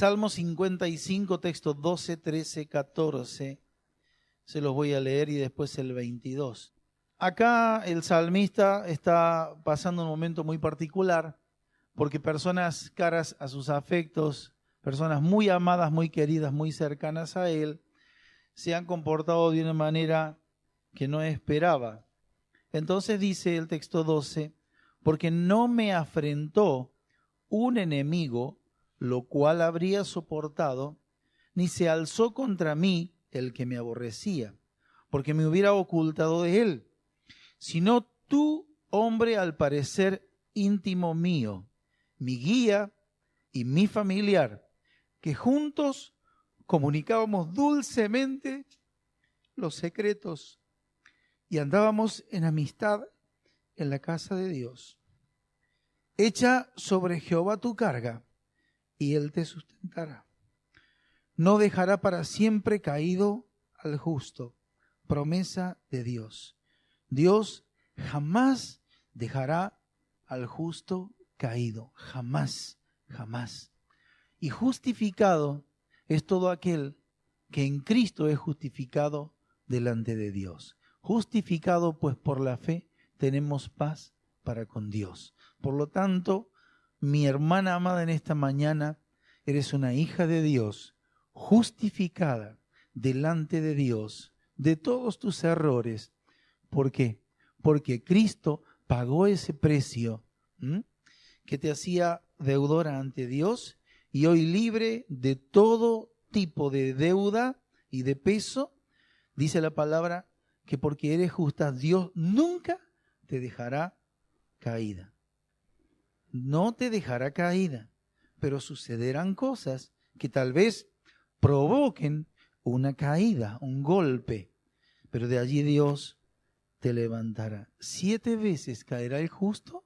Salmo 55, textos 12, 13, 14. Se los voy a leer y después el 22. Acá el salmista está pasando un momento muy particular porque personas caras a sus afectos, personas muy amadas, muy queridas, muy cercanas a él, se han comportado de una manera que no esperaba. Entonces dice el texto 12, porque no me afrentó un enemigo, lo cual habría soportado, ni se alzó contra mí el que me aborrecía, porque me hubiera ocultado de él, sino tú, hombre al parecer íntimo mío, mi guía y mi familiar, que juntos comunicábamos dulcemente los secretos y andábamos en amistad en la casa de Dios. Echa sobre Jehová tu carga y él te sustentará. No dejará para siempre caído al justo. Promesa de Dios. Dios jamás dejará al justo caído. Jamás, jamás. Y justificado es todo aquel que en Cristo es justificado delante de Dios. Justificado pues por la fe tenemos paz para con Dios. Por lo tanto, mi hermana amada en esta mañana, eres una hija de Dios, justificada delante de Dios de todos tus errores. ¿Por qué? Porque Cristo pagó ese precio que te hacía deudora ante Dios y hoy libre de todo tipo de deuda y de peso, dice la palabra que porque eres justa, Dios nunca te dejará caída. No te dejará caída, pero sucederán cosas que tal vez provoquen una caída, un golpe, pero de allí Dios te levantará. 7 veces caerá el justo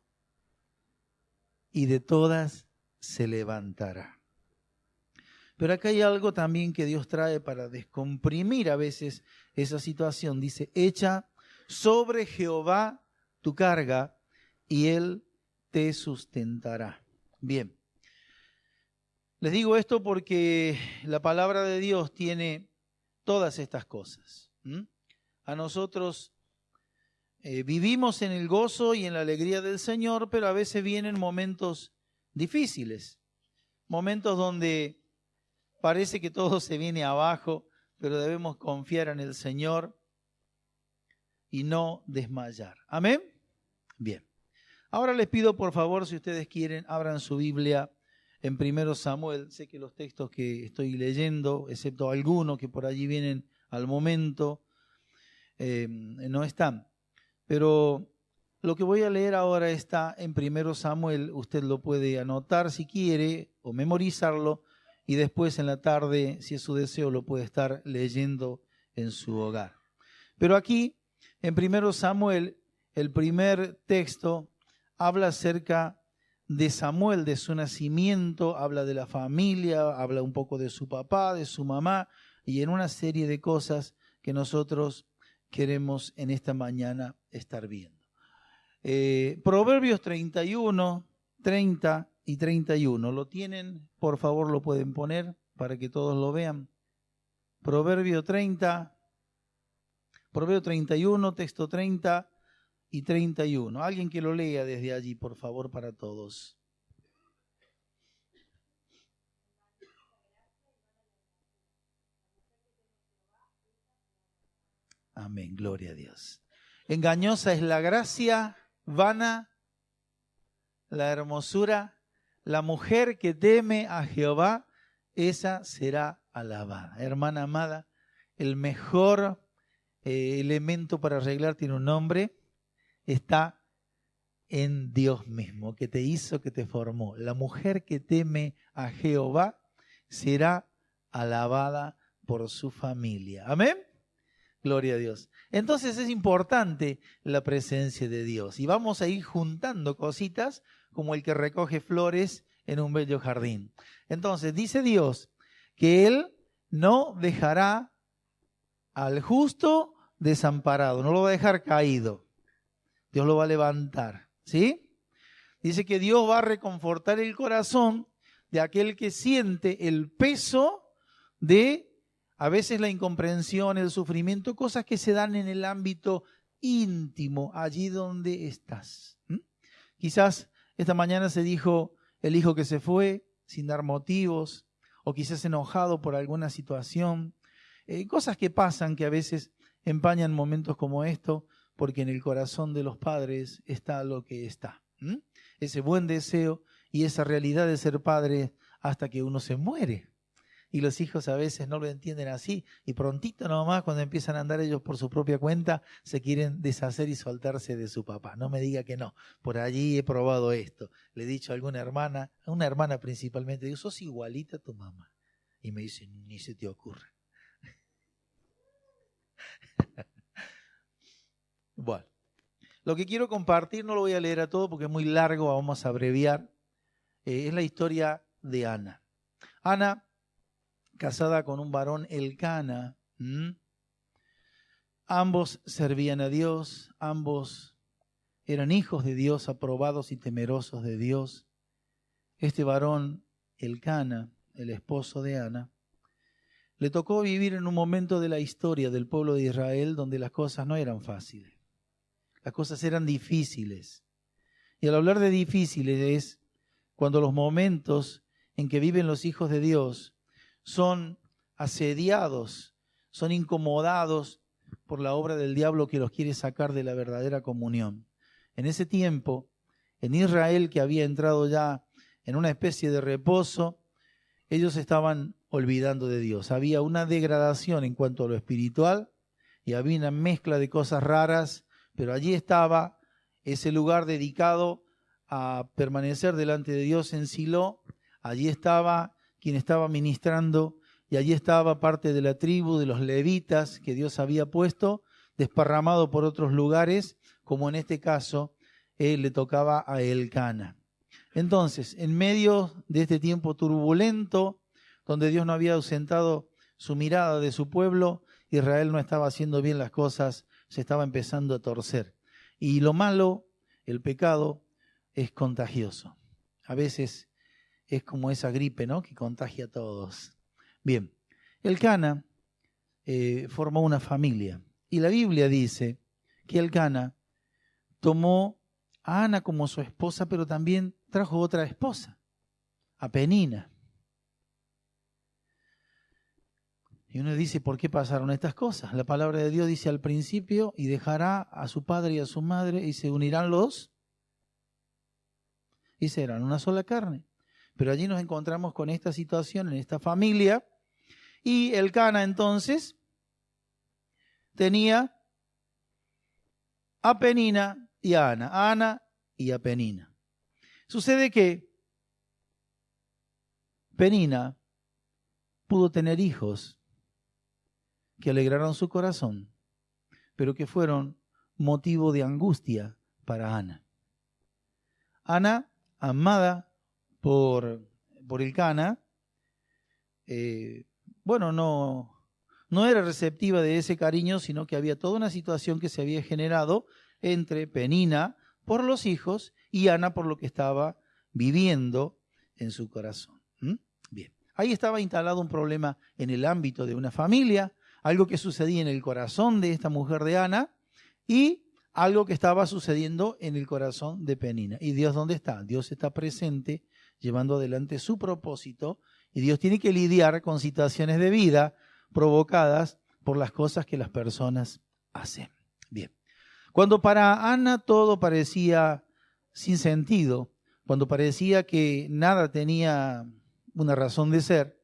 y de todas se levantará. Pero acá hay algo también que Dios trae para descomprimir a veces esa situación. Dice, echa sobre Jehová tu carga y él te sustentará. Bien. Les digo esto porque la palabra de Dios tiene todas estas cosas. A nosotros vivimos en el gozo y en la alegría del Señor, pero a veces vienen momentos difíciles, momentos donde parece que todo se viene abajo, pero debemos confiar en el Señor y no desmayar. ¿Amén? Bien. Ahora les pido, por favor, si ustedes quieren, abran su Biblia en 1 Samuel. Sé que los textos que estoy leyendo, excepto algunos que por allí vienen al momento, no están. Pero lo que voy a leer ahora está en 1 Samuel. Usted lo puede anotar si quiere o memorizarlo. Y después en la tarde, si es su deseo, lo puede estar leyendo en su hogar. Pero aquí, en 1 Samuel, el primer texto habla acerca de Samuel, de su nacimiento, habla de la familia, habla un poco de su papá, de su mamá, y en una serie de cosas que nosotros queremos en esta mañana estar viendo. Proverbios 31, 30 y 31. ¿Lo tienen? Por favor, lo pueden poner para que todos lo vean. Proverbio 30, Proverbio 31, texto 30 y 31. Alguien que lo lea desde allí, por favor, para todos. Amén, gloria a Dios. Engañosa es la gracia, vana la hermosura. La mujer que teme a Jehová, esa será alabada. Hermana amada, el mejor elemento para arreglar tiene un nombre, está en Dios mismo, que te hizo, que te formó. La mujer que teme a Jehová será alabada por su familia. Amén. Gloria a Dios. Entonces es importante la presencia de Dios. Y vamos a ir juntando cositas como el que recoge flores en un bello jardín. Entonces dice Dios que Él no dejará al justo desamparado, no lo va a dejar caído. Dios lo va a levantar, ¿sí? Dice que Dios va a reconfortar el corazón de aquel que siente el peso de a veces la incomprensión, el sufrimiento, cosas que se dan en el ámbito íntimo, allí donde estás. Quizás esta mañana se dijo el hijo que se fue sin dar motivos, o quizás enojado por alguna situación, cosas que pasan que a veces empañan momentos como esto, porque en el corazón de los padres está lo que está. Ese buen deseo y esa realidad de ser padre hasta que uno se muere. Y los hijos a veces no lo entienden así y prontito nomás cuando empiezan a andar ellos por su propia cuenta se quieren deshacer y soltarse de su papá. No me diga que no, por allí he probado esto. Le he dicho a alguna hermana, a una hermana principalmente, digo, sos igualita a tu mamá. Y me dice, ni se te ocurre. Bueno, lo que quiero compartir no lo voy a leer a todo porque es muy largo, vamos a abreviar. Es la historia de Ana. Ana, casada con un varón Elcana. Ambos servían a Dios, ambos eran hijos de Dios, aprobados y temerosos de Dios. Este varón Elcana, el esposo de Ana, le tocó vivir en un momento de la historia del pueblo de Israel donde las cosas no eran fáciles, las cosas eran difíciles. Y al hablar de difíciles es cuando los momentos en que viven los hijos de Dios son asediados, son incomodados por la obra del diablo que los quiere sacar de la verdadera comunión. En ese tiempo, en Israel, que había entrado ya en una especie de reposo, ellos estaban olvidando de Dios. Había una degradación en cuanto a lo espiritual y había una mezcla de cosas raras, pero allí estaba ese lugar dedicado a permanecer delante de Dios en Silo. Allí estaba quien estaba ministrando, y allí estaba parte de la tribu de los levitas que Dios había puesto, desparramado por otros lugares, como en este caso le tocaba a Elcana. Entonces, en medio de este tiempo turbulento, donde Dios no había ausentado su mirada de su pueblo, Israel no estaba haciendo bien las cosas, se estaba empezando a torcer. Y lo malo, el pecado, es contagioso. A veces es como esa gripe, ¿no?, que contagia a todos. Bien, Elcana formó una familia. Y la Biblia dice que Elcana tomó a Ana como su esposa, pero también trajo otra esposa, a Penina. Y uno dice, ¿por qué pasaron estas cosas? La palabra de Dios dice al principio, y dejará a su padre y a su madre, y se unirán y serán una sola carne. Pero allí nos encontramos con esta situación, en esta familia, y Elcana entonces tenía a Penina y a Ana y a Penina. Sucede que Penina pudo tener hijos que alegraron su corazón, pero que fueron motivo de angustia para Ana. Ana, amada por Elcana, no era receptiva de ese cariño, sino que había toda una situación que se había generado entre Penina por los hijos y Ana por lo que estaba viviendo en su corazón. Bien, ahí estaba instalado un problema en el ámbito de una familia, algo que sucedía en el corazón de esta mujer de Ana y algo que estaba sucediendo en el corazón de Penina. ¿Y Dios dónde está? Dios está presente, llevando adelante su propósito, y Dios tiene que lidiar con situaciones de vida provocadas por las cosas que las personas hacen. Bien, cuando para Ana todo parecía sin sentido, cuando parecía que nada tenía una razón de ser,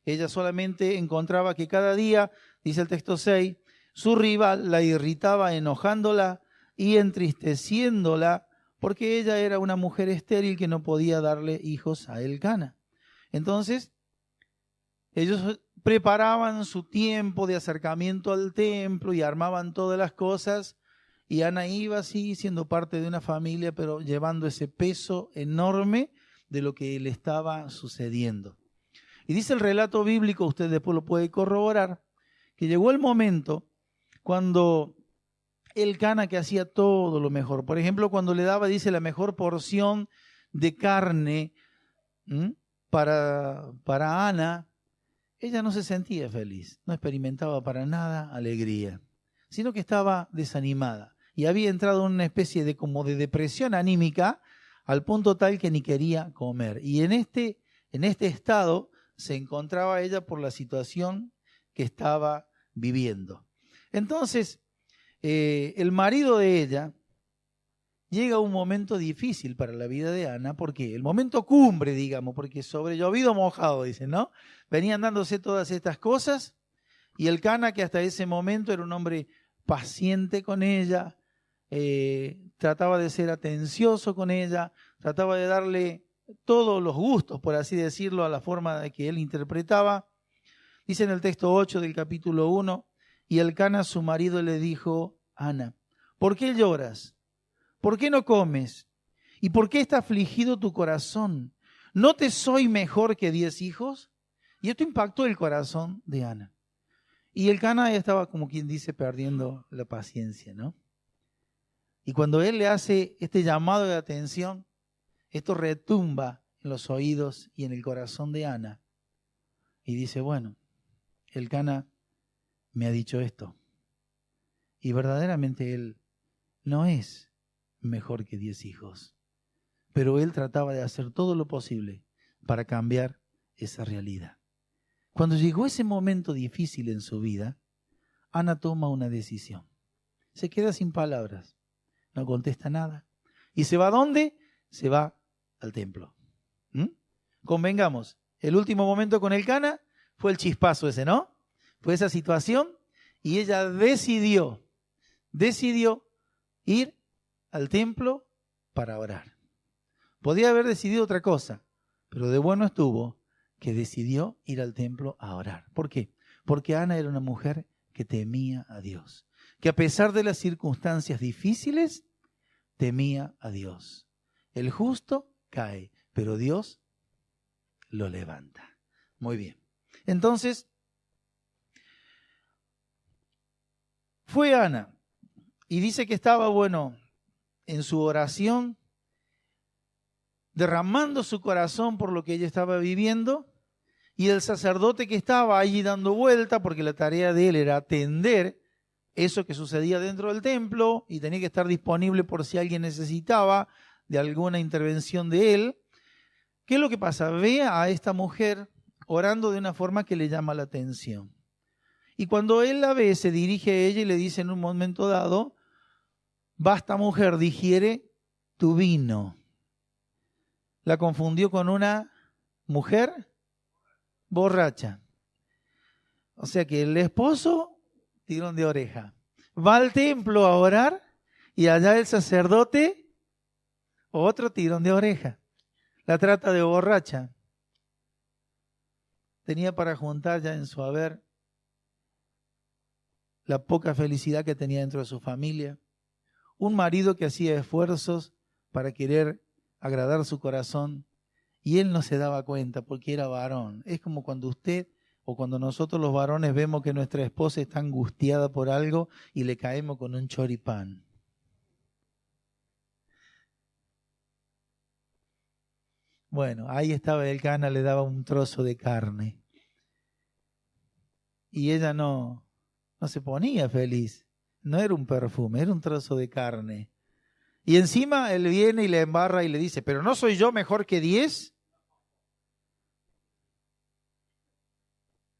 ella solamente encontraba que cada día, dice el texto 6, su rival la irritaba enojándola y entristeciéndola porque ella era una mujer estéril que no podía darle hijos a Elcana. Entonces, ellos preparaban su tiempo de acercamiento al templo y armaban todas las cosas, y Ana iba así siendo parte de una familia, pero llevando ese peso enorme de lo que le estaba sucediendo. Y dice el relato bíblico, usted después lo puede corroborar, que llegó el momento cuando Elcana, que hacía todo lo mejor, por ejemplo, cuando le daba, dice, la mejor porción de carne para Ana, ella no se sentía feliz, no experimentaba para nada alegría, sino que estaba desanimada y había entrado en una especie de como de depresión anímica al punto tal que ni quería comer. Y en este estado se encontraba ella por la situación que estaba viviendo. Entonces, el marido de ella llega un momento difícil para la vida de Ana, porque el momento cumbre, digamos, porque sobre llovido mojado, dicen, ¿no? Venían dándose todas estas cosas y el Cana, que hasta ese momento era un hombre paciente con ella, trataba de ser atencioso con ella, trataba de darle todos los gustos, por así decirlo, a la forma de que él interpretaba. Dice en el texto 8 del capítulo 1, y el Cana, su marido, le dijo: Ana, ¿por qué lloras? ¿Por qué no comes? ¿Y por qué está afligido tu corazón? ¿No te soy mejor que 10 hijos? Y esto impactó el corazón de Ana. Y el Cana ya estaba, como quien dice, perdiendo la paciencia, ¿no? Y cuando él le hace este llamado de atención, esto retumba en los oídos y en el corazón de Ana. Y dice, bueno, el Cana me ha dicho esto. Y verdaderamente él no es mejor que 10 hijos. Pero él trataba de hacer todo lo posible para cambiar esa realidad. Cuando llegó ese momento difícil en su vida, Ana toma una decisión. Se queda sin palabras, no contesta nada. ¿Y se va a dónde? Se va al templo. Convengamos, el último momento con el Cana fue el chispazo ese, ¿no? Fue esa situación y ella decidió ir al templo para orar. Podía haber decidido otra cosa, pero de bueno estuvo que decidió ir al templo a orar. ¿Por qué? Porque Ana era una mujer que temía a Dios, que a pesar de las circunstancias difíciles, temía a Dios. El justo cae, pero Dios lo levanta. Muy bien. Entonces, fue Ana y dice que estaba, en su oración, derramando su corazón por lo que ella estaba viviendo, y el sacerdote que estaba allí dando vuelta, porque la tarea de él era atender eso que sucedía dentro del templo, y tenía que estar disponible por si alguien necesitaba de alguna intervención de él. ¿Qué es lo que pasa? Ve a esta mujer orando de una forma que le llama la atención. Y cuando él la ve, se dirige a ella y le dice en un momento dado: basta, mujer, digiere tu vino. La confundió con una mujer borracha. O sea que el esposo, tirón de oreja, va al templo a orar y allá el sacerdote, otro tirón de oreja. La trata de borracha. Tenía para juntar ya en su haber la poca felicidad que tenía dentro de su familia. Un marido que hacía esfuerzos para querer agradar su corazón y él no se daba cuenta porque era varón. Es como cuando usted o cuando nosotros los varones vemos que nuestra esposa está angustiada por algo y le caemos con un choripán. Bueno, ahí estaba el Cana, le daba un trozo de carne. Y ella no se ponía feliz. No era un perfume, era un trozo de carne. Y encima él viene y le embarra y le dice: ¿pero no soy yo mejor que 10?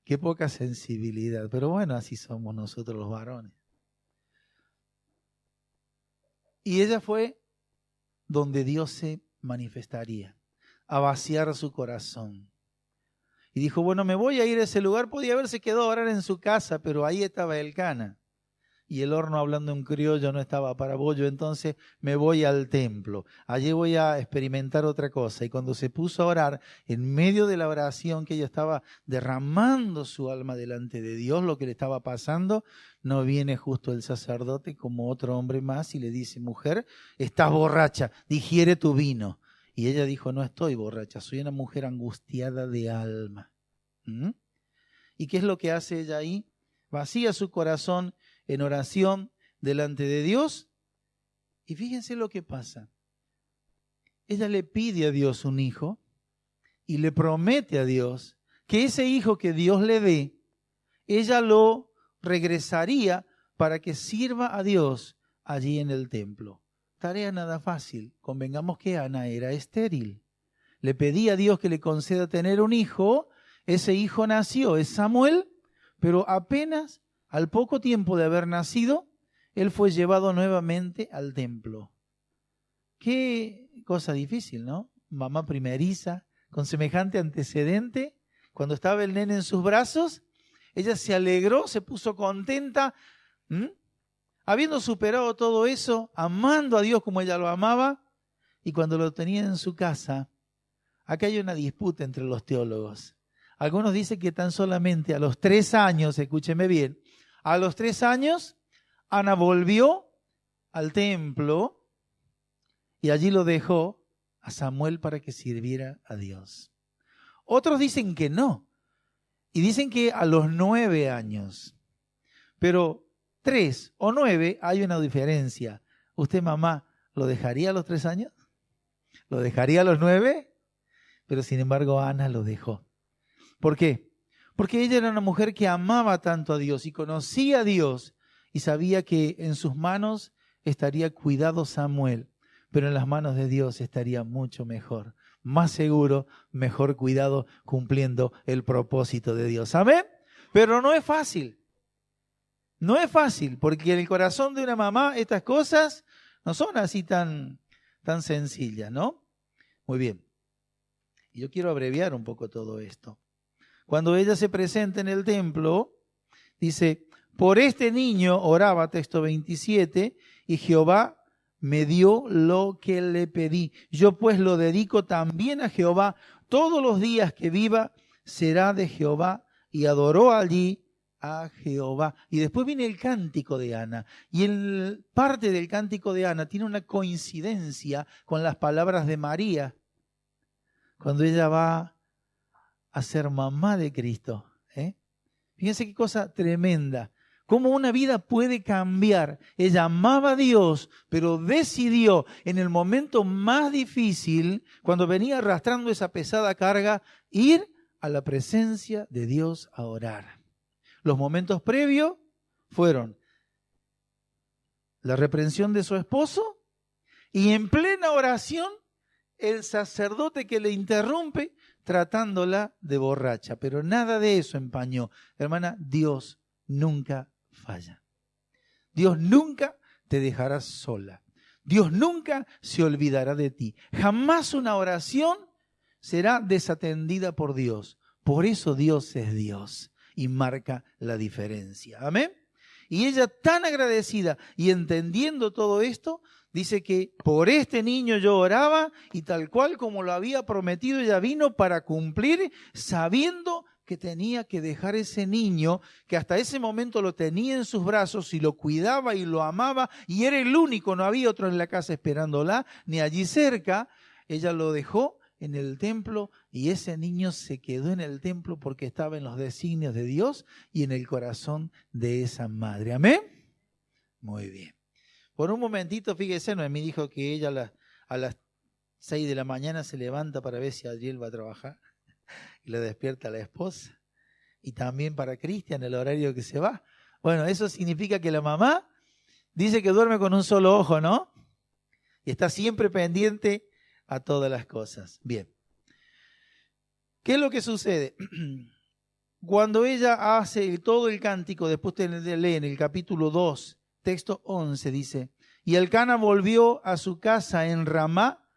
Qué poca sensibilidad. Pero bueno, así somos nosotros los varones. Y ella fue donde Dios se manifestaría, a vaciar su corazón. Y dijo: bueno, me voy a ir a ese lugar. Podía haberse quedado a orar en su casa, pero ahí estaba el Cana. Y el horno, hablando en criollo, no estaba para bollo, entonces me voy al templo. Allí voy a experimentar otra cosa. Y cuando se puso a orar, en medio de la oración que ella estaba derramando su alma delante de Dios, lo que le estaba pasando, no viene justo el sacerdote como otro hombre más y le dice: mujer, estás borracha, digiere tu vino. Y ella dijo: no estoy borracha, soy una mujer angustiada de alma. ¿Y qué es lo que hace ella ahí? Vacía su corazón en oración delante de Dios. Y fíjense lo que pasa. Ella le pide a Dios un hijo y le promete a Dios que ese hijo que Dios le dé, ella lo regresaría para que sirva a Dios allí en el templo. Tarea nada fácil. Convengamos que Ana era estéril. Le pedía a Dios que le conceda tener un hijo. Ese hijo nació, es Samuel, pero apenas al poco tiempo de haber nacido, él fue llevado nuevamente al templo. Qué cosa difícil, ¿no? Mamá primeriza, con semejante antecedente, cuando estaba el nene en sus brazos, ella se alegró, se puso contenta, habiendo superado todo eso, amando a Dios como ella lo amaba, y cuando lo tenía en su casa, acá hay una disputa entre los teólogos. Algunos dicen que tan solamente a los 3 años, escúcheme bien, a los 3 años, Ana volvió al templo y allí lo dejó a Samuel para que sirviera a Dios. Otros dicen que no, y dicen que a los 9 años. Pero 3 o 9 hay una diferencia. ¿Usted, mamá, lo dejaría a los 3 años? ¿Lo dejaría a los 9? Pero sin embargo Ana lo dejó. ¿Por qué? Porque ella era una mujer que amaba tanto a Dios y conocía a Dios y sabía que en sus manos estaría cuidado Samuel, pero en las manos de Dios estaría mucho mejor, más seguro, mejor cuidado, cumpliendo el propósito de Dios. ¿Amén? Pero no es fácil. No es fácil, porque en el corazón de una mamá estas cosas no son así tan sencillas, ¿no? Muy bien. Y yo quiero abreviar un poco todo esto. Cuando ella se presenta en el templo, dice, por este niño oraba, texto 27, y Jehová me dio lo que le pedí. Yo pues lo dedico también a Jehová. Todos los días que viva será de Jehová. Y adoró allí a Jehová. Y después viene el cántico de Ana. Y parte del cántico de Ana tiene una coincidencia con las palabras de María, cuando ella va a ser mamá de Cristo. Fíjense qué cosa tremenda. Cómo una vida puede cambiar. Ella amaba a Dios, pero decidió en el momento más difícil, cuando venía arrastrando esa pesada carga, ir a la presencia de Dios a orar. Los momentos previos fueron la reprensión de su esposo y en plena oración el sacerdote que le interrumpe tratándola de borracha. Pero nada de eso empañó. Hermana, Dios nunca falla. Dios nunca te dejará sola. Dios nunca se olvidará de ti. Jamás una oración será desatendida por Dios. Por eso Dios es Dios y marca la diferencia. Amén. Y ella, tan agradecida y entendiendo todo esto, dice que por este niño yo oraba y tal cual como lo había prometido, ella vino para cumplir, sabiendo que tenía que dejar ese niño, que hasta ese momento lo tenía en sus brazos y lo cuidaba y lo amaba, y era el único, no había otro en la casa esperándola, ni allí cerca. Ella lo dejó en el templo y ese niño se quedó en el templo porque estaba en los designios de Dios y en el corazón de esa madre. ¿Amén? Muy bien. Por un momentito, fíjese, Noemí dijo que ella a las 6 de la mañana se levanta para ver si Adriel va a trabajar y le despierta a la esposa. Y también para Cristian el horario que se va. Bueno, eso significa que la mamá dice que duerme con un solo ojo, ¿no? Y está siempre pendiente a todas las cosas. Bien. ¿Qué es lo que sucede? Cuando ella hace todo el cántico, después te lee en el capítulo 2, texto 11, dice, y Elcana volvió a su casa en Ramá,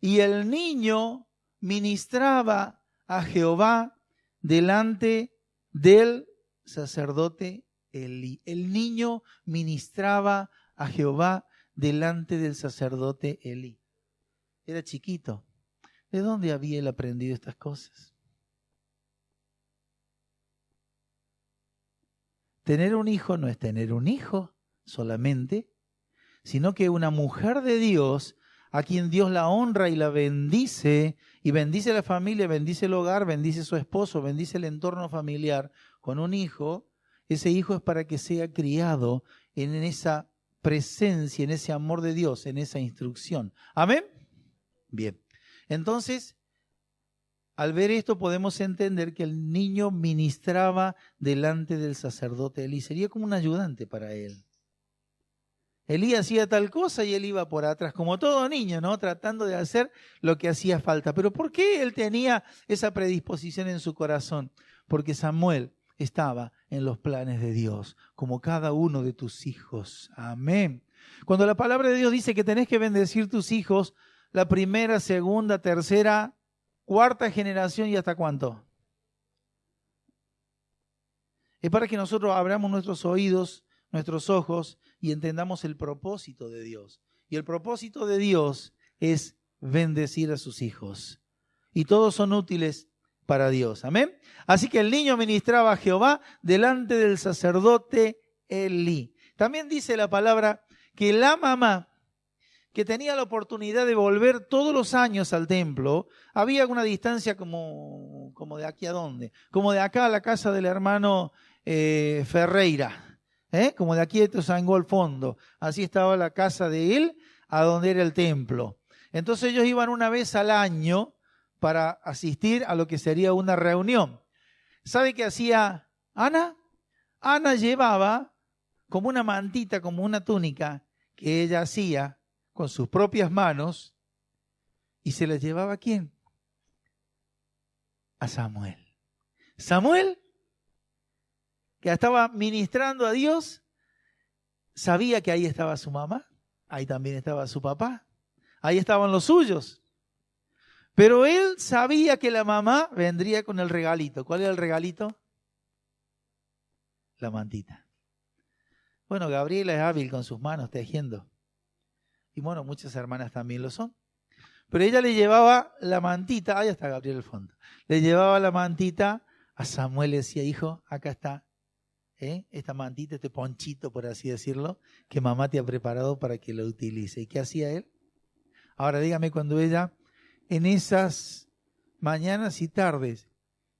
y el niño ministraba a Jehová delante del sacerdote Elí. El niño ministraba a Jehová delante del sacerdote Elí. Era chiquito. ¿De dónde había él aprendido estas cosas? Tener un hijo no es tener un hijo solamente, sino que una mujer de Dios, a quien Dios la honra y la bendice, y bendice la familia, bendice el hogar, bendice su esposo, bendice el entorno familiar con un hijo, ese hijo es para que sea criado en esa presencia, en ese amor de Dios, en esa instrucción. ¿Amén? Bien. Entonces, Al ver esto podemos entender que el niño ministraba delante del sacerdote Elí. Sería como un ayudante para él. Elí hacía tal cosa y él iba por atrás, como todo niño, ¿no? Tratando de hacer lo que hacía falta. Pero ¿por qué él tenía esa predisposición en su corazón? Porque Samuel estaba en los planes de Dios, como cada uno de tus hijos. Amén. Cuando la palabra de Dios dice que tenés que bendecir tus hijos, la primera, segunda, tercera, cuarta generación y hasta cuánto. Es para que nosotros abramos nuestros oídos, nuestros ojos y entendamos el propósito de Dios. Y el propósito de Dios es bendecir a sus hijos. Y todos son útiles para Dios. Amén. Así que el niño ministraba a Jehová delante del sacerdote Elí. También dice la palabra que la mamá, que tenía la oportunidad de volver todos los años al templo, había una distancia como de aquí a dónde, como de acá a la casa del hermano Ferreira, como de aquí de Tuzangó al fondo. Así estaba la casa de él, a donde era el templo. Entonces ellos iban una vez al año para asistir a lo que sería una reunión. ¿Sabe qué hacía Ana? Ana llevaba como una mantita, como una túnica que ella hacía con sus propias manos y se la llevaba ¿a quién? A Samuel. Samuel, que estaba ministrando a Dios, sabía que ahí estaba su mamá, ahí también estaba su papá, ahí estaban los suyos. Pero él sabía que la mamá vendría con el regalito. ¿Cuál era el regalito? La mantita. Bueno, Gabriela es hábil con sus manos tejiendo. Y bueno, muchas hermanas también lo son. Pero ella le llevaba la mantita, ahí está Gabriel al fondo. Le llevaba la mantita a Samuel, le decía, hijo, acá está. Esta mantita, este ponchito, por así decirlo, que mamá te ha preparado para que lo utilice. ¿Y qué hacía él? Ahora dígame, cuando ella, en esas mañanas y tardes,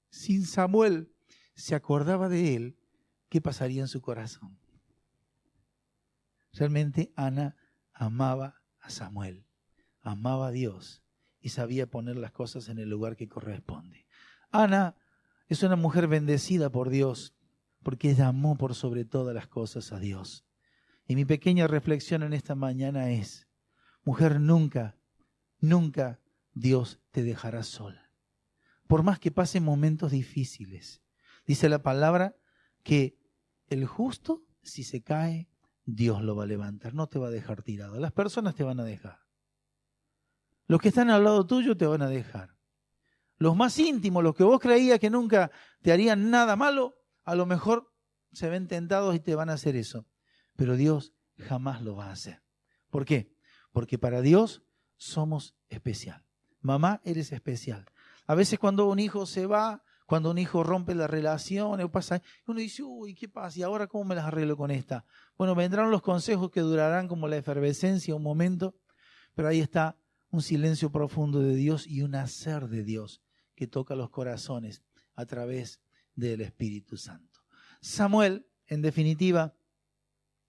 sin Samuel, se acordaba de él, ¿qué pasaría en su corazón? Realmente Ana amaba a Samuel, amaba a Dios y sabía poner las cosas en el lugar que corresponde. Ana es una mujer bendecida por Dios porque ella amó por sobre todas las cosas a Dios. Y mi pequeña reflexión en esta mañana es, mujer, nunca Dios te dejará sola. Por más que pasen momentos difíciles. Dice la palabra que el justo, si se cae, Dios lo va a levantar, no te va a dejar tirado. Las personas te van a dejar. Los que están al lado tuyo te van a dejar. Los más íntimos, los que vos creías que nunca te harían nada malo, a lo mejor se ven tentados y te van a hacer eso. Pero Dios jamás lo va a hacer. ¿Por qué? Porque para Dios somos especial. Mamá, eres especial. A veces cuando un hijo se va, cuando un hijo rompe la relación, uno dice, uy, ¿qué pasa? ¿Y ahora cómo me las arreglo con esta? Bueno, vendrán los consejos que durarán como la efervescencia un momento, pero ahí está un silencio profundo de Dios y un hacer de Dios que toca los corazones a través del Espíritu Santo. Samuel, en definitiva,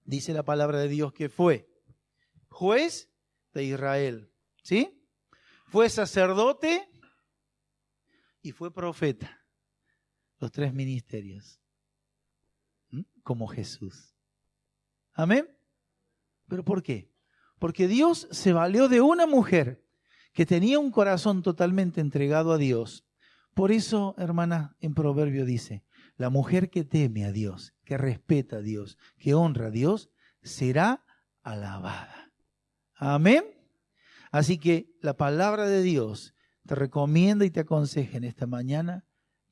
dice la palabra de Dios que fue juez de Israel, ¿sí? Fue sacerdote y fue profeta. Los tres ministerios, como Jesús. ¿Amén? ¿Pero por qué? Porque Dios se valió de una mujer que tenía un corazón totalmente entregado a Dios. Por eso, hermana, en Proverbio dice, la mujer que teme a Dios, que respeta a Dios, que honra a Dios, será alabada. Amén. Así que la palabra de Dios te recomienda y te aconseja en esta mañana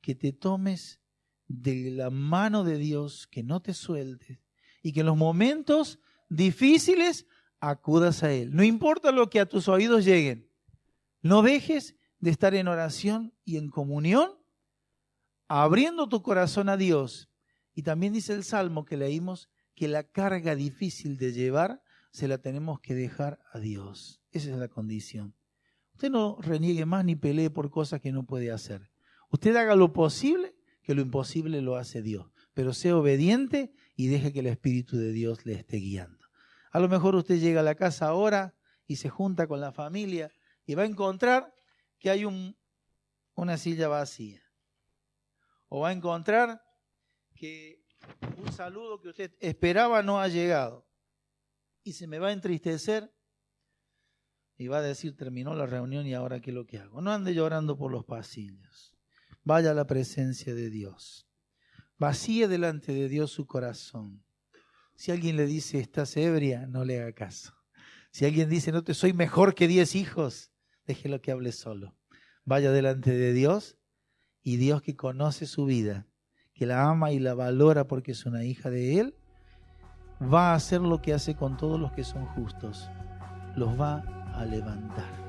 que te tomes de la mano de Dios, que no te sueltes y que en los momentos difíciles acudas a Él. No importa lo que a tus oídos lleguen, no dejes de estar en oración y en comunión, abriendo tu corazón a Dios. Y también dice el Salmo que leímos que la carga difícil de llevar se la tenemos que dejar a Dios. Esa es la condición. Usted no reniegue más ni pelee por cosas que no puede hacer. Usted haga lo posible, que lo imposible lo hace Dios. Pero sea obediente y deje que el Espíritu de Dios le esté guiando. A lo mejor usted llega a la casa ahora y se junta con la familia y va a encontrar que hay un una silla vacía. O va a encontrar que un saludo que usted esperaba no ha llegado. Y se me va a entristecer y va a decir, terminó la reunión y ahora ¿qué es lo que hago? No ande llorando por los pasillos. Vaya a la presencia de Dios. Vacíe delante de Dios su corazón. Si alguien le dice, estás ebria, no le haga caso. Si alguien dice, no te soy mejor que 10 hijos, déjelo que hable solo. Vaya delante de Dios y Dios, que conoce su vida, que la ama y la valora porque es una hija de Él, va a hacer lo que hace con todos los que son justos. Los va a levantar.